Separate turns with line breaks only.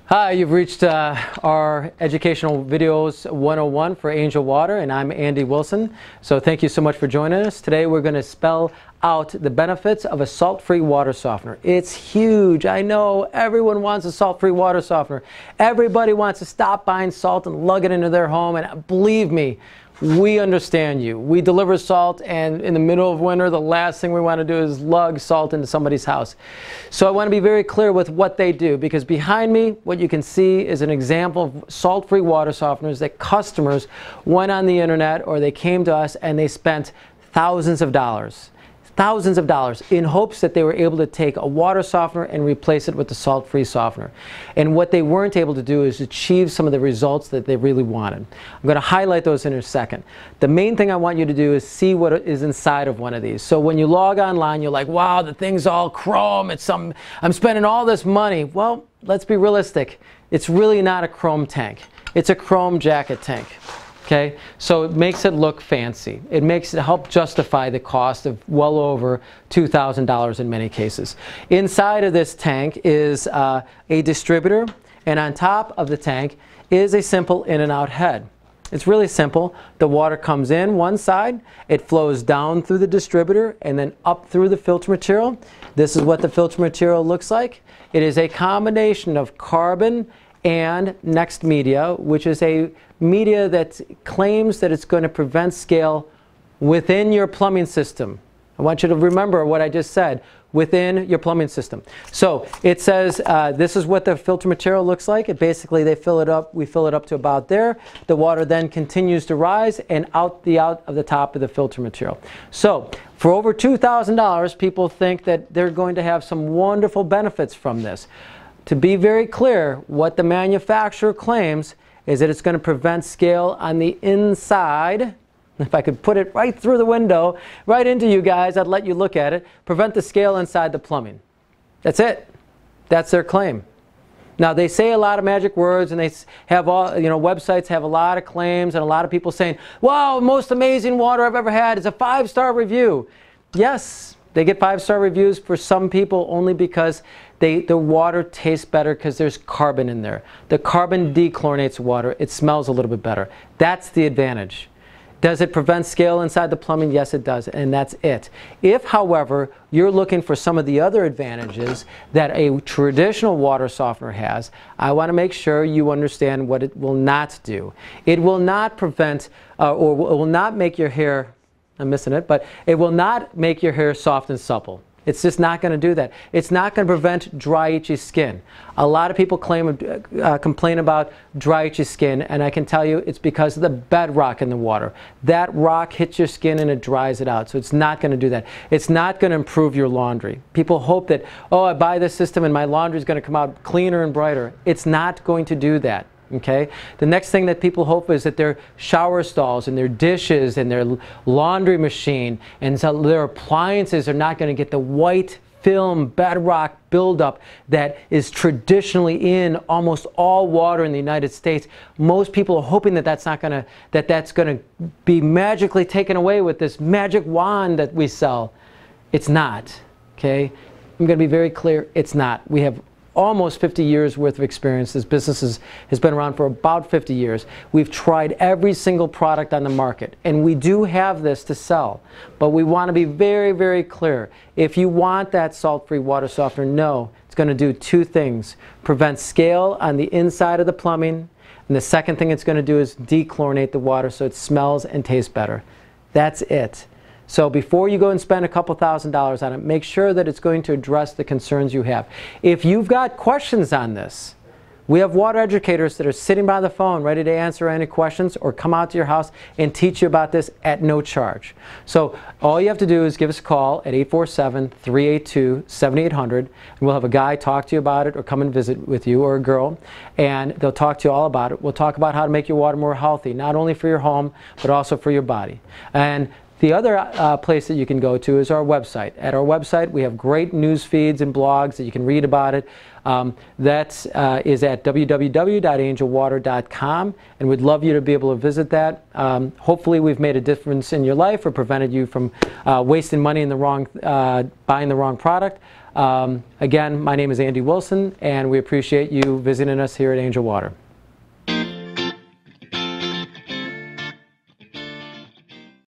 Hi, you've reached our Educational Videos 101 for Angel Water, and I'm Andy Wilson. So thank you so much for joining us. Today we're going to spell out the benefits of a salt-free water softener. It's huge. I know everyone wants a salt-free water softener. Everybody wants to stop buying salt and lug it into their home, and believe me, we understand you. We deliver salt, and in the middle of winter, the last thing we want to do is lug salt into somebody's house. So I want to be very clear with what they do, because behind me, what you can see is an example of salt-free water softeners that customers went on the internet or they came to us and they spent thousands of dollars in hopes that they were able to take a water softener and replace it with the salt-free softener. And what they weren't able to do is achieve some of the results that they really wanted. I'm going to highlight those in a second. The main thing I want you to do is see what is inside of one of these. So when you log online, you're like, wow, the thing's all chrome. I'm spending all this money. Well, let's be realistic. It's really not a chrome tank. It's a chrome jacket tank. Okay, so it makes it look fancy. It makes it help justify the cost of well over $2,000 in many cases. Inside of this tank is a distributor, and on top of the tank is a simple in and out head. It's really simple. The water comes in one side, it flows down through the distributor and then up through the filter material. This is what the filter material looks like. It is a combination of carbon and Next Media, which is a media that claims that it's going to prevent scale within your plumbing system. I want you to remember what I just said, within your plumbing system. So it says this is what the filter material looks like. It basically, we fill it up to about there. The water then continues to rise and out of the top of the filter material. So for over $2,000, people think that they're going to have some wonderful benefits from this. To be very clear, what the manufacturer claims is that it's going to prevent scale on the inside. If I could put it right through the window, right into you guys, I'd let you look at it. Prevent the scale inside the plumbing. That's it. That's their claim. Now, they say a lot of magic words, and they have all, websites have a lot of claims, and a lot of people saying, wow, most amazing water I've ever had. It's a 5-star review. Yes, they get 5-star reviews for some people only because the water tastes better because there's carbon in there. The carbon dechlorinates water. It smells a little bit better. That's the advantage. Does it prevent scale inside the plumbing? Yes, it does, and that's it. If, however, you're looking for some of the other advantages that a traditional water softener has, I want to make sure you understand what it will not do. It will not prevent or will not make your hair, I'm missing it, but it will not make your hair soft and supple. It's just not going to do that. It's not going to prevent dry, itchy skin. A lot of people complain about dry, itchy skin, and I can tell you it's because of the bedrock in the water. That rock hits your skin and it dries it out, so it's not going to do that. It's not going to improve your laundry. People hope that, oh, I buy this system and my laundry is going to come out cleaner and brighter. It's not going to do that. Okay? The next thing that people hope is that their shower stalls and their dishes and their laundry machine and so their appliances are not going to get the white film bedrock buildup that is traditionally in almost all water in the United States. Most people are hoping that that's going to be magically taken away with this magic wand that we sell. It's not. Okay? I'm going to be very clear. It's not. We have almost 50 years worth of experience. This business has been around for about 50 years. We've tried every single product on the market, and we do have this to sell. But we want to be very, very clear. If you want that salt-free water softener, no, it's going to do two things. Prevent scale on the inside of the plumbing, and the second thing it's going to do is dechlorinate the water so it smells and tastes better. That's it. So before you go and spend a couple $1,000s on it, make sure that it's going to address the concerns you have. If you've got questions on this, we have water educators that are sitting by the phone ready to answer any questions or come out to your house and teach you about this at no charge. So all you have to do is give us a call at 847-382-7800, and we'll have a guy talk to you about it or come and visit with you, or a girl, and they'll talk to you all about it. We'll talk about how to make your water more healthy, not only for your home, but also for your body. And The other place that you can go to is our website. At our website, we have great news feeds and blogs that you can read about it. That is at www.angelwater.com, and we'd love you to be able to visit that. Hopefully we've made a difference in your life or prevented you from wasting money in the wrong, buying the wrong product. Again, my name is Andy Wilson, and we appreciate you visiting us here at Angel Water.